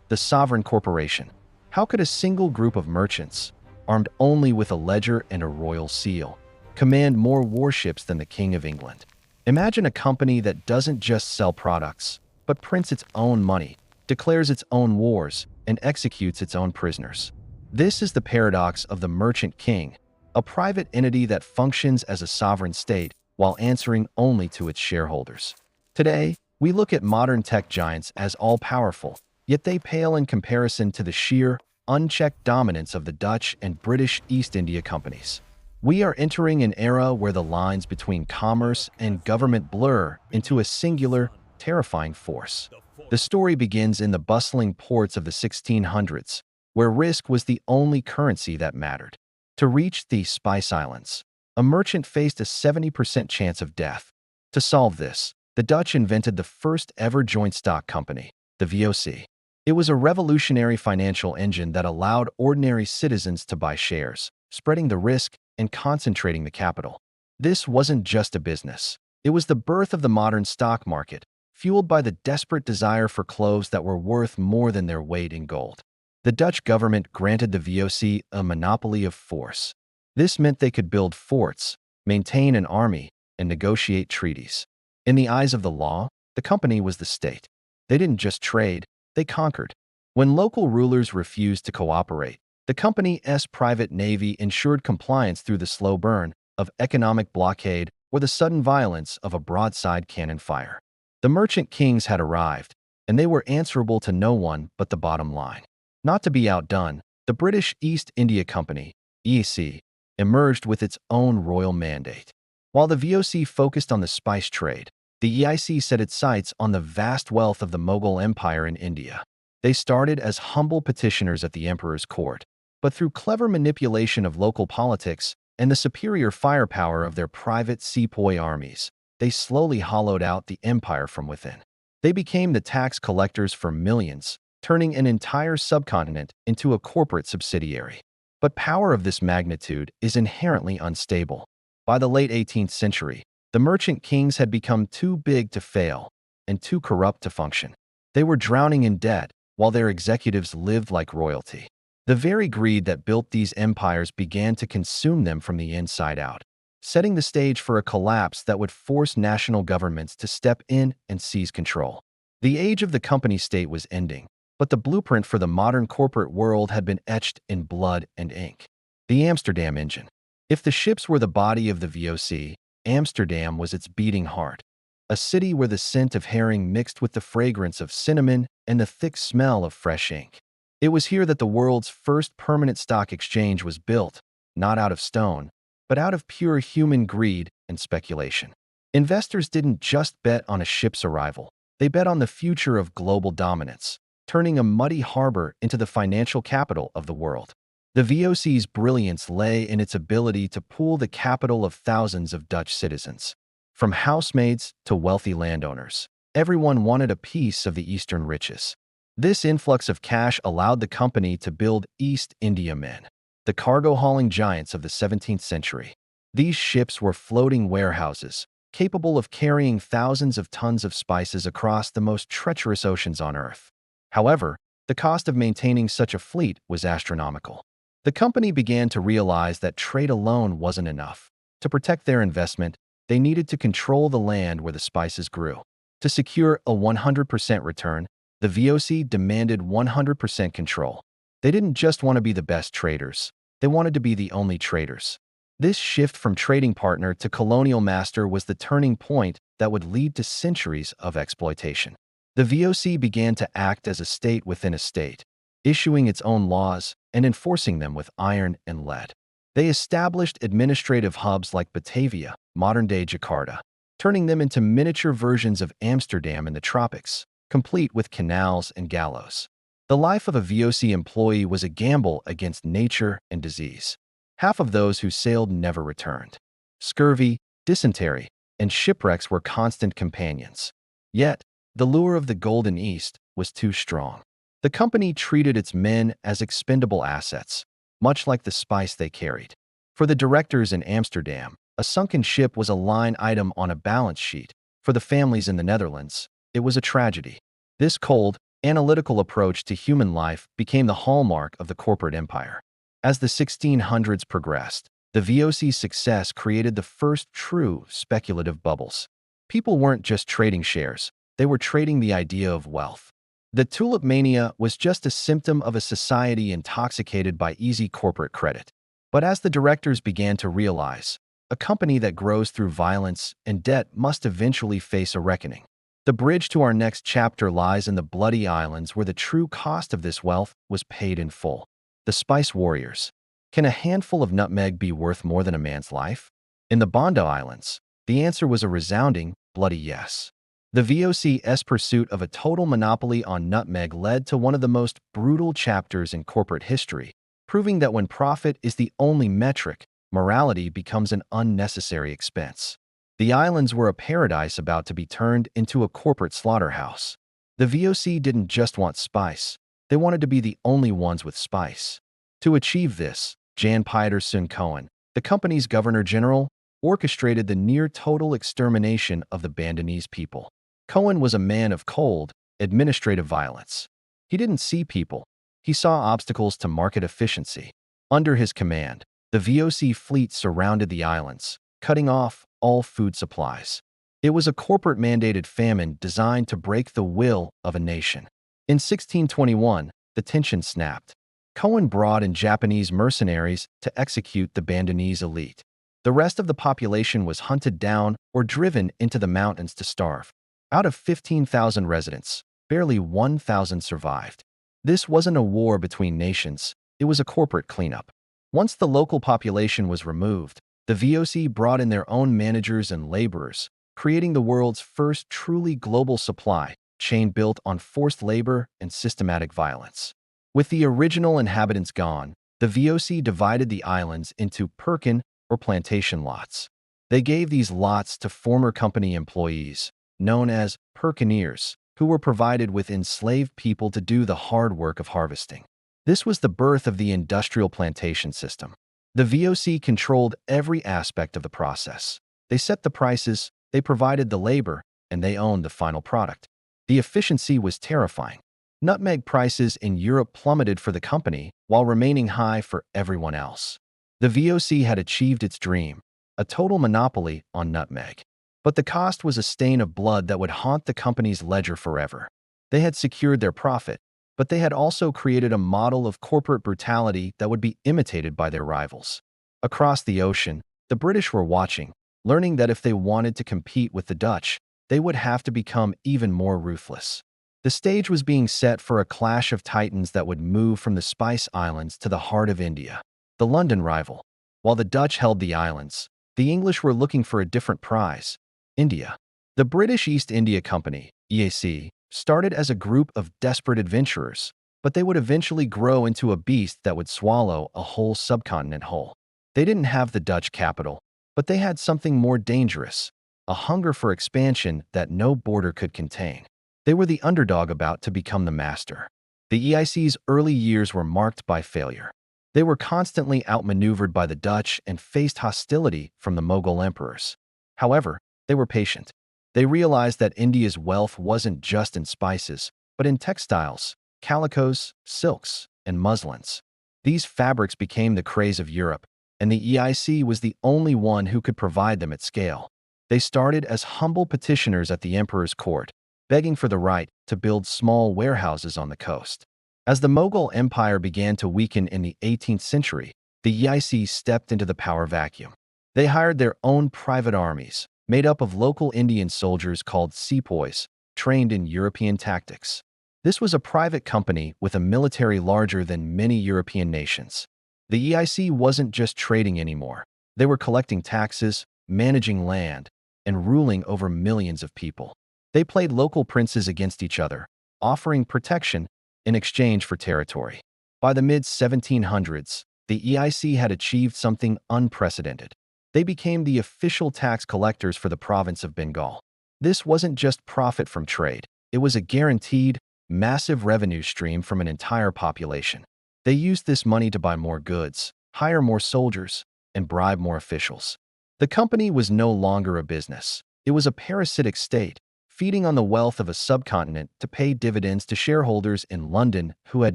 the sovereign corporation. How could a single group of merchants, armed only with a ledger and a royal seal, command more warships than the King of England? Imagine a company that doesn't just sell products, but prints its own money, declares its own wars, and executes its own prisoners. This is the paradox of the merchant king, a private entity that functions as a sovereign state while answering only to its shareholders. Today, we look at modern tech giants as all-powerful, yet they pale in comparison to the sheer, unchecked dominance of the Dutch and British East India companies. We are entering an era where the lines between commerce and government blur into a singular, terrifying force. The story begins in the bustling ports of the 1600s, where risk was the only currency that mattered. To reach the Spice Islands, a merchant faced a 70% chance of death. To solve this, the Dutch invented the first ever joint stock company, the VOC. It was a revolutionary financial engine that allowed ordinary citizens to buy shares, spreading the risk and concentrating the capital. This wasn't just a business. It was the birth of the modern stock market, fueled by the desperate desire for clothes that were worth more than their weight in gold. The Dutch government granted the VOC a monopoly of force. This meant they could build forts, maintain an army, and negotiate treaties. In the eyes of the law, the company was the state. They didn't just trade, they conquered. When local rulers refused to cooperate, the company's private navy ensured compliance through the slow burn of economic blockade or the sudden violence of a broadside cannon fire. The merchant kings had arrived, and they were answerable to no one but the bottom line. Not to be outdone, the British East India Company, EEC, emerged with its own royal mandate. While the VOC focused on the spice trade, the EIC set its sights on the vast wealth of the Mughal Empire in India. They started as humble petitioners at the emperor's court, but through clever manipulation of local politics and the superior firepower of their private sepoy armies, they slowly hollowed out the empire from within. They became the tax collectors for millions, turning an entire subcontinent into a corporate subsidiary. But power of this magnitude is inherently unstable. By the late 18th century, the merchant kings had become too big to fail and too corrupt to function. They were drowning in debt, while their executives lived like royalty. The very greed that built these empires began to consume them from the inside out, setting the stage for a collapse that would force national governments to step in and seize control. The age of the company state was ending, but the blueprint for the modern corporate world had been etched in blood and ink. The Amsterdam engine. If the ships were the body of the VOC, Amsterdam was its beating heart, a city where the scent of herring mixed with the fragrance of cinnamon and the thick smell of fresh ink. It was here that the world's first permanent stock exchange was built, not out of stone, but out of pure human greed and speculation. Investors didn't just bet on a ship's arrival, they bet on the future of global dominance, turning a muddy harbor into the financial capital of the world. The VOC's brilliance lay in its ability to pool the capital of thousands of Dutch citizens. From housemaids to wealthy landowners, everyone wanted a piece of the eastern riches. This influx of cash allowed the company to build East Indiamen, the cargo-hauling giants of the 17th century. These ships were floating warehouses, capable of carrying thousands of tons of spices across the most treacherous oceans on Earth. However, the cost of maintaining such a fleet was astronomical. The company began to realize that trade alone wasn't enough. To protect their investment, they needed to control the land where the spices grew. To secure a 100% return, the VOC demanded 100% control. They didn't just want to be the best traders, they wanted to be the only traders. This shift from trading partner to colonial master was the turning point that would lead to centuries of exploitation. The VOC began to act as a state within a state, issuing its own laws and enforcing them with iron and lead. They established administrative hubs like Batavia, modern-day Jakarta, turning them into miniature versions of Amsterdam in the tropics, complete with canals and gallows. The life of a VOC employee was a gamble against nature and disease. Half of those who sailed never returned. Scurvy, dysentery, and shipwrecks were constant companions. Yet, the lure of the Golden East was too strong. The company treated its men as expendable assets, much like the spice they carried. For the directors in Amsterdam, a sunken ship was a line item on a balance sheet. For the families in the Netherlands, it was a tragedy. This cold, analytical approach to human life became the hallmark of the corporate empire. As the 1600s progressed, the VOC's success created the first true speculative bubbles. People weren't just trading shares, they were trading the idea of wealth. The tulip mania was just a symptom of a society intoxicated by easy corporate credit. But as the directors began to realize, a company that grows through violence and debt must eventually face a reckoning. The bridge to our next chapter lies in the bloody islands where the true cost of this wealth was paid in full. The Spice Warriors. Can a handful of nutmeg be worth more than a man's life? In the Bondo Islands, the answer was a resounding, bloody yes. The VOC's pursuit of a total monopoly on nutmeg led to one of the most brutal chapters in corporate history, proving that when profit is the only metric, morality becomes an unnecessary expense. The islands were a paradise about to be turned into a corporate slaughterhouse. The VOC didn't just want spice, they wanted to be the only ones with spice. To achieve this, Jan Pietersen Cohen, the company's governor-general, orchestrated the near-total extermination of the Bandonese people. Cohen was a man of cold, administrative violence. He didn't see people, he saw obstacles to market efficiency. Under his command, the VOC fleet surrounded the islands, cutting off all food supplies. It was a corporate-mandated famine designed to break the will of a nation. In 1621, the tension snapped. Cohen brought in Japanese mercenaries to execute the Bandonese elite. The rest of the population was hunted down or driven into the mountains to starve. Out of 15,000 residents, barely 1,000 survived. This wasn't a war between nations, it was a corporate cleanup. Once the local population was removed, the VOC brought in their own managers and laborers, creating the world's first truly global supply chain built on forced labor and systematic violence. With the original inhabitants gone, the VOC divided the islands into perkin or plantation lots. They gave these lots to former company employees, known as perkineers, who were provided with enslaved people to do the hard work of harvesting. This was the birth of the industrial plantation system. The VOC controlled every aspect of the process. They set the prices, they provided the labor, and they owned the final product. The efficiency was terrifying. Nutmeg prices in Europe plummeted for the company while remaining high for everyone else. The VOC had achieved its dream, a total monopoly on nutmeg. But the cost was a stain of blood that would haunt the company's ledger forever. They had secured their profit, but they had also created a model of corporate brutality that would be imitated by their rivals. Across the ocean, the British were watching, learning that if they wanted to compete with the Dutch, they would have to become even more ruthless. The stage was being set for a clash of titans that would move from the Spice Islands to the heart of India, the London rival. While the Dutch held the islands, the English were looking for a different prize: India. The British East India Company, EAC, started as a group of desperate adventurers, but they would eventually grow into a beast that would swallow a whole subcontinent whole. They didn't have the Dutch capital, but they had something more dangerous: a hunger for expansion that no border could contain. They were the underdog about to become the master. The EIC's early years were marked by failure. They were constantly outmaneuvered by the Dutch and faced hostility from the Mughal emperors. However, they were patient. They realized that India's wealth wasn't just in spices, but in textiles, calicos, silks, and muslins. These fabrics became the craze of Europe, and the EIC was the only one who could provide them at scale. They started as humble petitioners at the emperor's court, begging for the right to build small warehouses on the coast. As the Mughal Empire began to weaken in the 18th century, the EIC stepped into the power vacuum. They hired their own private armies, made up of local Indian soldiers called sepoys, trained in European tactics. This was a private company with a military larger than many European nations. The EIC wasn't just trading anymore. They were collecting taxes, managing land, and ruling over millions of people. They played local princes against each other, offering protection in exchange for territory. By the mid-1700s, the EIC had achieved something unprecedented. They became the official tax collectors for the province of Bengal. This wasn't just profit from trade. It was a guaranteed, massive revenue stream from an entire population. They used this money to buy more goods, hire more soldiers, and bribe more officials. The company was no longer a business. It was a parasitic state, feeding on the wealth of a subcontinent to pay dividends to shareholders in London who had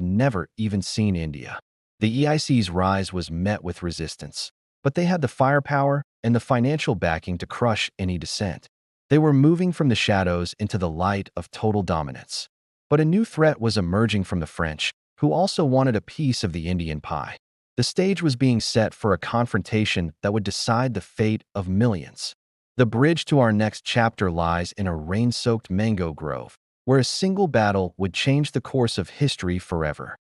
never even seen India. The EIC's rise was met with resistance, but they had the firepower and the financial backing to crush any dissent. They were moving from the shadows into the light of total dominance. But a new threat was emerging from the French, who also wanted a piece of the Indian pie. The stage was being set for a confrontation that would decide the fate of millions. The bridge to our next chapter lies in a rain-soaked mango grove, where a single battle would change the course of history forever.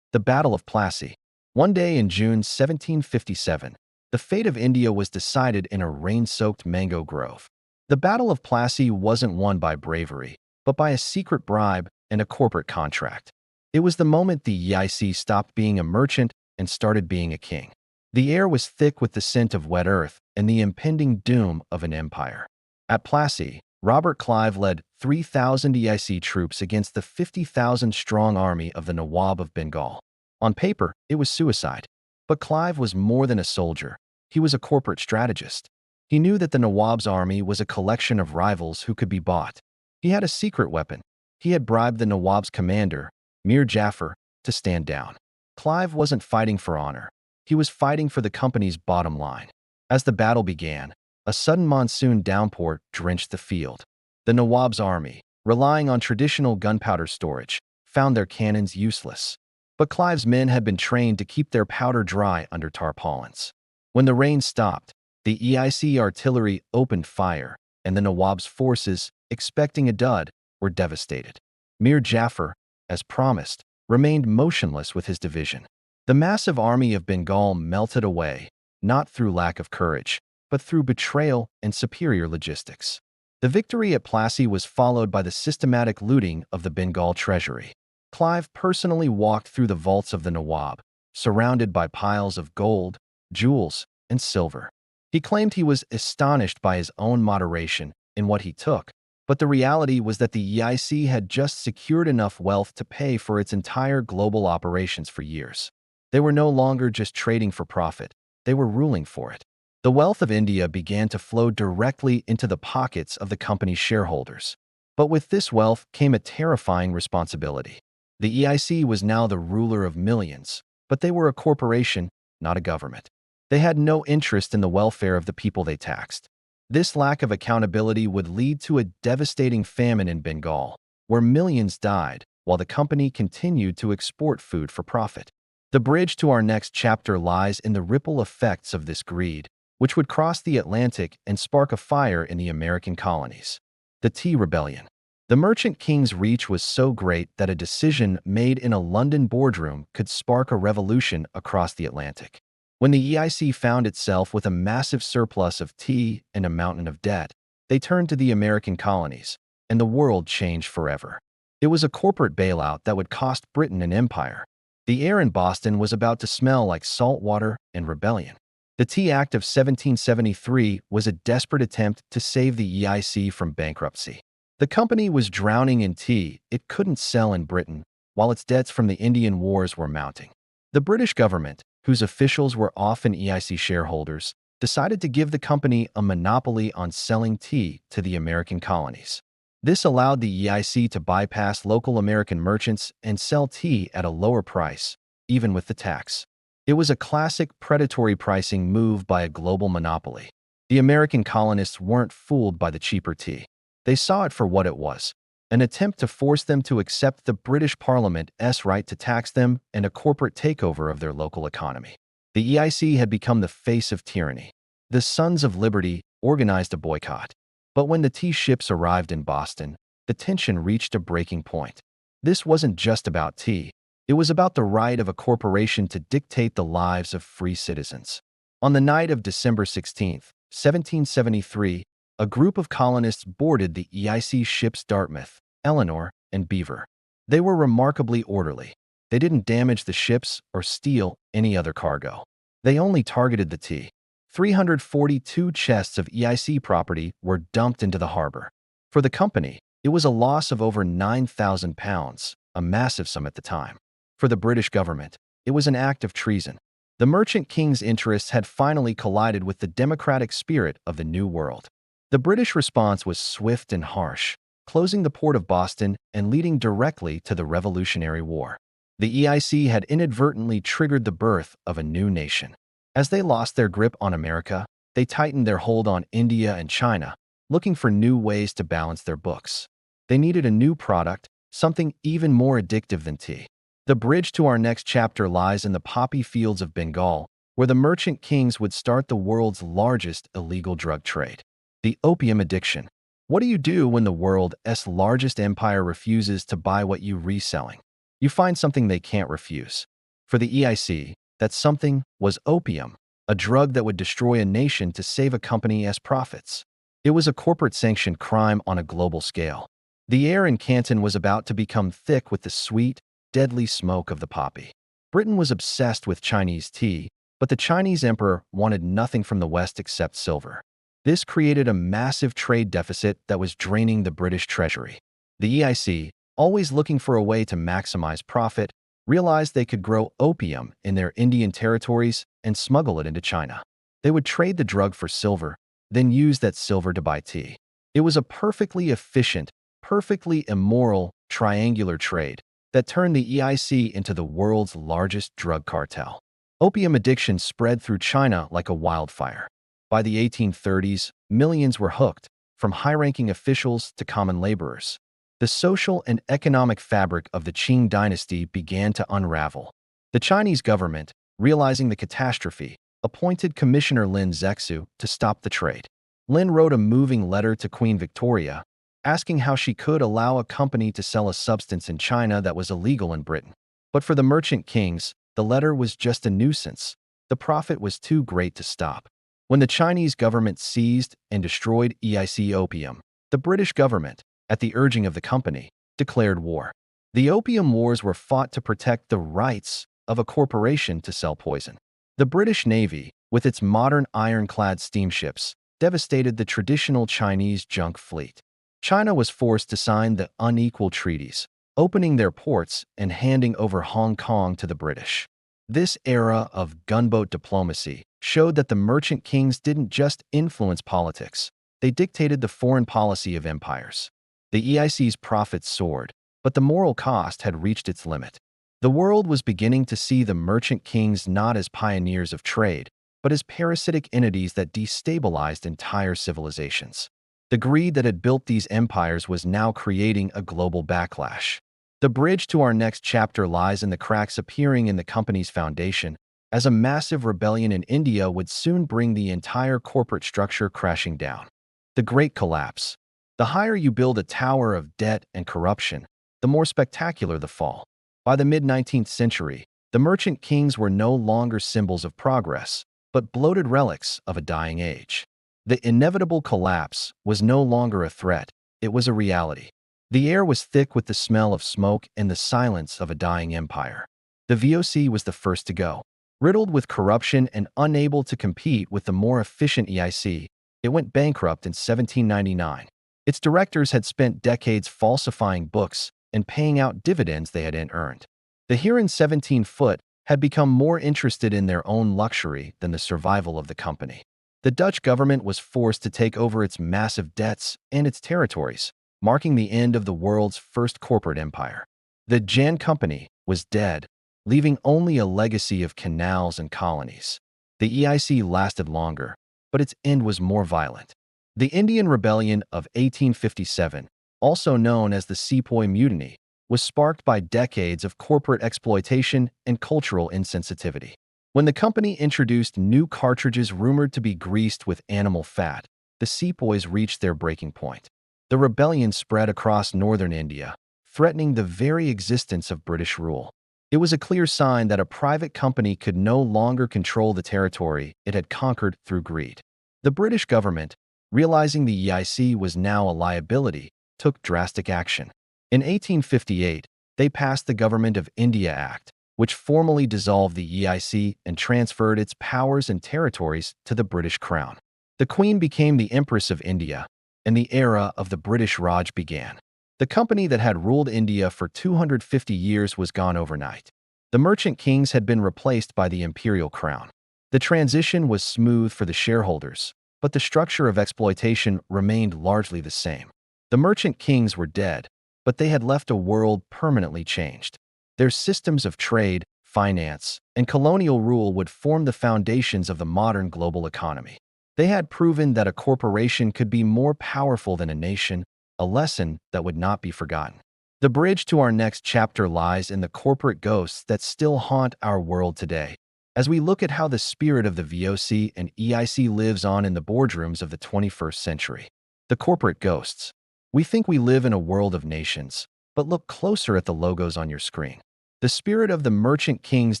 The Battle of Plassey. One day in June 1757, the fate of India was decided in a rain-soaked mango grove. The Battle of Plassey wasn't won by bravery, but by a secret bribe and a corporate contract. It was the moment the EIC stopped being a merchant and started being a king. The air was thick with the scent of wet earth and the impending doom of an empire. At Plassey, Robert Clive led 3,000 EIC troops against the 50,000-strong army of the Nawab of Bengal. On paper, it was suicide. But Clive was more than a soldier. He was a corporate strategist. He knew that the Nawab's army was a collection of rivals who could be bought. He had a secret weapon. He had bribed the Nawab's commander, Mir Jafar, to stand down. Clive wasn't fighting for honor. He was fighting for the company's bottom line. As the battle began, a sudden monsoon downpour drenched the field. The Nawab's army, relying on traditional gunpowder storage, found their cannons useless. But Clive's men had been trained to keep their powder dry under tarpaulins. When the rain stopped, the EIC artillery opened fire, and the Nawab's forces, expecting a dud, were devastated. Mir Jafar, as promised, remained motionless with his division. The massive army of Bengal melted away, not through lack of courage, but through betrayal and superior logistics. The victory at Plassey was followed by the systematic looting of the Bengal treasury. Clive personally walked through the vaults of the Nawab, surrounded by piles of gold, jewels, and silver. He claimed he was astonished by his own moderation in what he took, but the reality was that the EIC had just secured enough wealth to pay for its entire global operations for years. They were no longer just trading for profit, they were ruling for it. The wealth of India began to flow directly into the pockets of the company's shareholders. But with this wealth came a terrifying responsibility. The EIC was now the ruler of millions, but they were a corporation, not a government. They had no interest in the welfare of the people they taxed. This lack of accountability would lead to a devastating famine in Bengal, where millions died while the company continued to export food for profit. The bridge to our next chapter lies in the ripple effects of this greed, which would cross the Atlantic and spark a fire in the American colonies. The Tea Rebellion. The merchant king's reach was so great that a decision made in a London boardroom could spark a revolution across the Atlantic. When the EIC found itself with a massive surplus of tea and a mountain of debt, they turned to the American colonies, and the world changed forever. It was a corporate bailout that would cost Britain an empire. The air in Boston was about to smell like salt water and rebellion. The Tea Act of 1773 was a desperate attempt to save the EIC from bankruptcy. The company was drowning in tea it couldn't sell in Britain, while its debts from the Indian Wars were mounting. The British government, whose officials were often EIC shareholders, decided to give the company a monopoly on selling tea to the American colonies. This allowed the EIC to bypass local American merchants and sell tea at a lower price, even with the tax. It was a classic predatory pricing move by a global monopoly. The American colonists weren't fooled by the cheaper tea. They saw it for what it was, an attempt to force them to accept the British Parliament's right to tax them and a corporate takeover of their local economy. The EIC had become the face of tyranny. The Sons of Liberty organized a boycott. But when the tea ships arrived in Boston, the tension reached a breaking point. This wasn't just about tea. It was about the right of a corporation to dictate the lives of free citizens. On the night of December 16, 1773, a group of colonists boarded the EIC ships Dartmouth, Eleanor, and Beaver. They were remarkably orderly. They didn't damage the ships or steal any other cargo. They only targeted the tea. 342 chests of EIC property were dumped into the harbor. For the company, it was a loss of over £9,000, a massive sum at the time. For the British government, it was an act of treason. The merchant king's interests had finally collided with the democratic spirit of the New World. The British response was swift and harsh. closing the port of Boston and leading directly to the Revolutionary War. The EIC had inadvertently triggered the birth of a new nation. As they lost their grip on America, they tightened their hold on India and China, looking for new ways to balance their books. They needed a new product, something even more addictive than tea. The bridge to our next chapter lies in the poppy fields of Bengal, where the merchant kings would start the world's largest illegal drug trade. The opium addiction. What do you do when the world's largest empire refuses to buy what you're reselling? You find something they can't refuse. For the EIC, that something was opium, a drug that would destroy a nation to save a company's profits. It was a corporate-sanctioned crime on a global scale. The air in Canton was about to become thick with the sweet, deadly smoke of the poppy. Britain was obsessed with Chinese tea, but the Chinese emperor wanted nothing from the West except silver. This created a massive trade deficit that was draining the British treasury. The EIC, always looking for a way to maximize profit, realized they could grow opium in their Indian territories and smuggle it into China. They would trade the drug for silver, then use that silver to buy tea. It was a perfectly efficient, perfectly immoral, triangular trade that turned the EIC into the world's largest drug cartel. Opium addiction spread through China like a wildfire. By the 1830s, millions were hooked, from high-ranking officials to common laborers. The social and economic fabric of the Qing dynasty began to unravel. The Chinese government, realizing the catastrophe, appointed Commissioner Lin Zexu to stop the trade. Lin wrote a moving letter to Queen Victoria, asking how she could allow a company to sell a substance in China that was illegal in Britain. But for the merchant kings, the letter was just a nuisance. The profit was too great to stop. When the Chinese government seized and destroyed EIC opium, the British government, at the urging of the company, declared war. The Opium Wars were fought to protect the rights of a corporation to sell poison. The British Navy, with its modern ironclad steamships, devastated the traditional Chinese junk fleet. China was forced to sign the unequal treaties, opening their ports and handing over Hong Kong to the British. This era of gunboat diplomacy showed that the merchant kings didn't just influence politics, they dictated the foreign policy of empires. The EIC's profits soared, but the moral cost had reached its limit. The world was beginning to see the merchant kings not as pioneers of trade, but as parasitic entities that destabilized entire civilizations. The greed that had built these empires was now creating a global backlash. The bridge to our next chapter lies in the cracks appearing in the company's foundation, as a massive rebellion in India would soon bring the entire corporate structure crashing down. The Great Collapse. The higher you build a tower of debt and corruption, the more spectacular the fall. By the mid-19th century, the merchant kings were no longer symbols of progress, but bloated relics of a dying age. The inevitable collapse was no longer a threat, it was a reality. The air was thick with the smell of smoke and the silence of a dying empire. The VOC was the first to go. Riddled with corruption and unable to compete with the more efficient EIC, it went bankrupt in 1799. Its directors had spent decades falsifying books and paying out dividends they hadn't earned. The Huron 17-foot had become more interested in their own luxury than the survival of the company. The Dutch government was forced to take over its massive debts and its territories, marking the end of the world's first corporate empire. The Jan Company was dead, leaving only a legacy of canals and colonies. The EIC lasted longer, but its end was more violent. The Indian Rebellion of 1857, also known as the Sepoy Mutiny, was sparked by decades of corporate exploitation and cultural insensitivity. When the company introduced new cartridges rumored to be greased with animal fat, the sepoys reached their breaking point. The rebellion spread across northern India, threatening the very existence of British rule. It was a clear sign that a private company could no longer control the territory it had conquered through greed. The British government, realizing the EIC was now a liability, took drastic action. In 1858, they passed the Government of India Act, which formally dissolved the EIC and transferred its powers and territories to the British Crown. The Queen became the Empress of India, and the era of the British Raj began. The company that had ruled India for 250 years was gone overnight. The merchant kings had been replaced by the imperial crown. The transition was smooth for the shareholders, but the structure of exploitation remained largely the same. The merchant kings were dead, but they had left a world permanently changed. Their systems of trade, finance, and colonial rule would form the foundations of the modern global economy. They had proven that a corporation could be more powerful than a nation, a lesson that would not be forgotten. The bridge to our next chapter lies in the corporate ghosts that still haunt our world today. As we look at how the spirit of the VOC and EIC lives on in the boardrooms of the 21st century. The corporate ghosts. We think we live in a world of nations, but look closer at the logos on your screen. The spirit of the merchant kings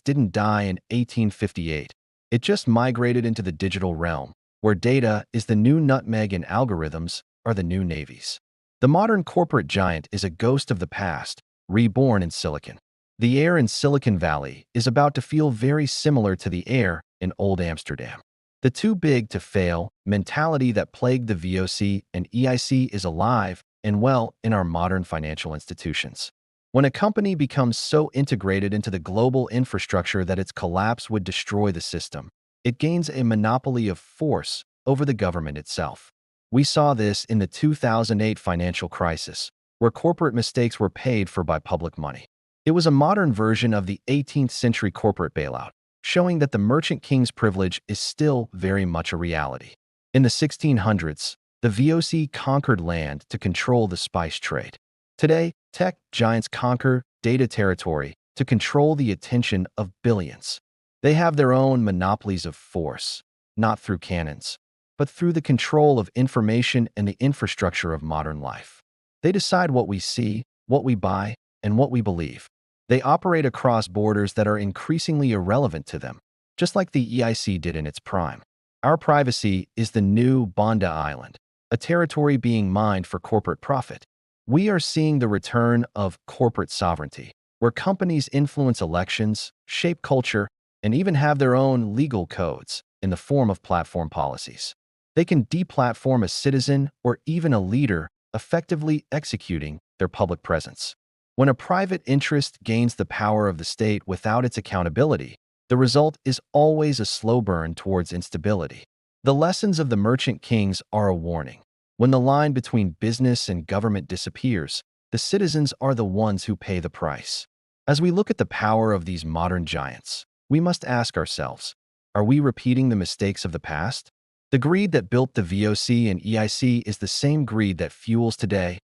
didn't die in 1858. It just migrated into the digital realm, where data is the new nutmeg and algorithms are the new navies. The modern corporate giant is a ghost of the past, reborn in Silicon. The air in Silicon Valley is about to feel very similar to the air in Old Amsterdam. The too big to fail mentality that plagued the VOC and EIC is alive and well in our modern financial institutions. When a company becomes so integrated into the global infrastructure that its collapse would destroy the system, it gains a monopoly of force over the government itself. We saw this in the 2008 financial crisis, where corporate mistakes were paid for by public money. It was a modern version of the 18th century corporate bailout, showing that the merchant king's privilege is still very much a reality. In the 1600s, the VOC conquered land to control the spice trade. Today, tech giants conquer data territory to control the attention of billions. They have their own monopolies of force, not through cannons, but through the control of information and the infrastructure of modern life. They decide what we see, what we buy, and what we believe. They operate across borders that are increasingly irrelevant to them, just like the EIC did in its prime. Our privacy is the new Banda Island, a territory being mined for corporate profit. We are seeing the return of corporate sovereignty, where companies influence elections, shape culture, and even have their own legal codes in the form of platform policies. They can deplatform a citizen or even a leader, effectively executing their public presence. When a private interest gains the power of the state without its accountability, the result is always a slow burn towards instability. The lessons of the merchant kings are a warning. When the line between business and government disappears, the citizens are the ones who pay the price. As we look at the power of these modern giants, we must ask ourselves, are we repeating the mistakes of the past? The greed that built the VOC and EIC is the same greed that fuels today's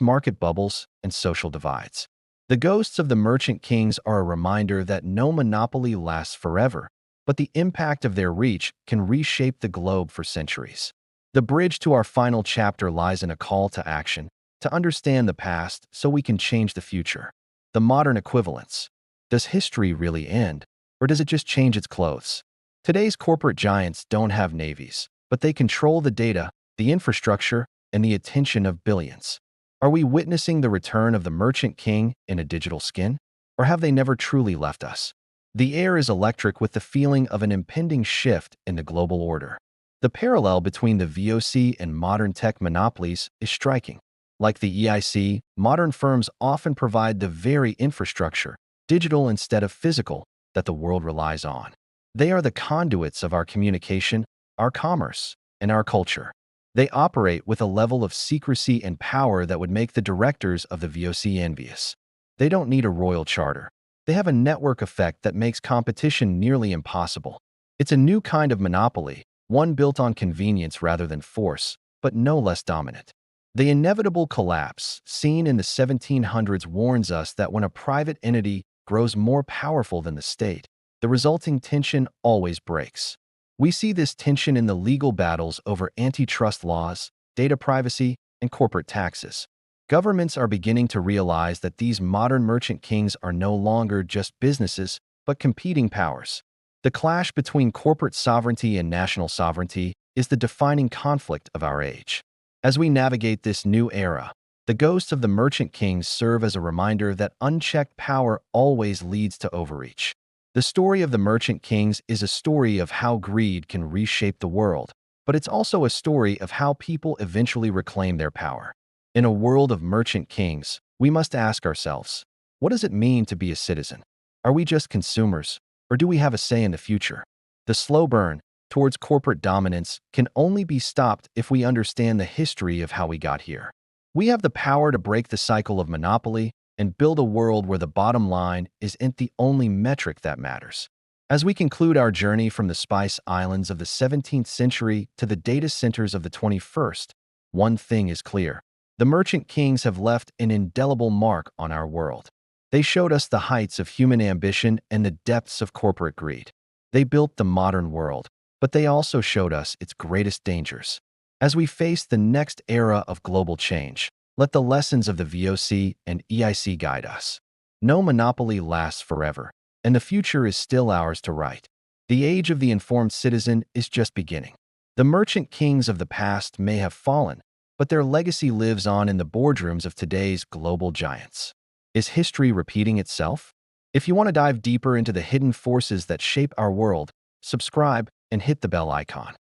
market bubbles and social divides. The ghosts of the merchant kings are a reminder that no monopoly lasts forever, but the impact of their reach can reshape the globe for centuries. The bridge to our final chapter lies in a call to action, to understand the past so we can change the future. The modern equivalence. Does history really end, or does it just change its clothes? Today's corporate giants don't have navies, but they control the data, the infrastructure, and the attention of billions. Are we witnessing the return of the merchant king in a digital skin, or have they never truly left us? The air is electric with the feeling of an impending shift in the global order. The parallel between the VOC and modern tech monopolies is striking. Like the EIC, modern firms often provide the very infrastructure, digital instead of physical, that the world relies on. They are the conduits of our communication, our commerce, and our culture. They operate with a level of secrecy and power that would make the directors of the VOC envious. They don't need a royal charter. They have a network effect that makes competition nearly impossible. It's a new kind of monopoly, one built on convenience rather than force, but no less dominant. The inevitable collapse, seen in the 1700s, warns us that when a private entity grows more powerful than the state, the resulting tension always breaks. We see this tension in the legal battles over antitrust laws, data privacy, and corporate taxes. Governments are beginning to realize that these modern merchant kings are no longer just businesses, but competing powers. The clash between corporate sovereignty and national sovereignty is the defining conflict of our age. As we navigate this new era, the ghosts of the merchant kings serve as a reminder that unchecked power always leads to overreach. The story of the merchant kings is a story of how greed can reshape the world, but it's also a story of how people eventually reclaim their power. In a world of merchant kings, we must ask ourselves, what does it mean to be a citizen? Are we just consumers, or do we have a say in the future? The slow burn towards corporate dominance can only be stopped if we understand the history of how we got here. We have the power to break the cycle of monopoly and build a world where the bottom line isn't the only metric that matters. As we conclude our journey from the spice islands of the 17th century to the data centers of the 21st, one thing is clear. The merchant kings have left an indelible mark on our world. They showed us the heights of human ambition and the depths of corporate greed. They built the modern world, but they also showed us its greatest dangers. As we face the next era of global change, let the lessons of the VOC and EIC guide us. No monopoly lasts forever, and the future is still ours to write. The age of the informed citizen is just beginning. The merchant kings of the past may have fallen, but their legacy lives on in the boardrooms of today's global giants. Is history repeating itself? If you want to dive deeper into the hidden forces that shape our world, subscribe and hit the bell icon.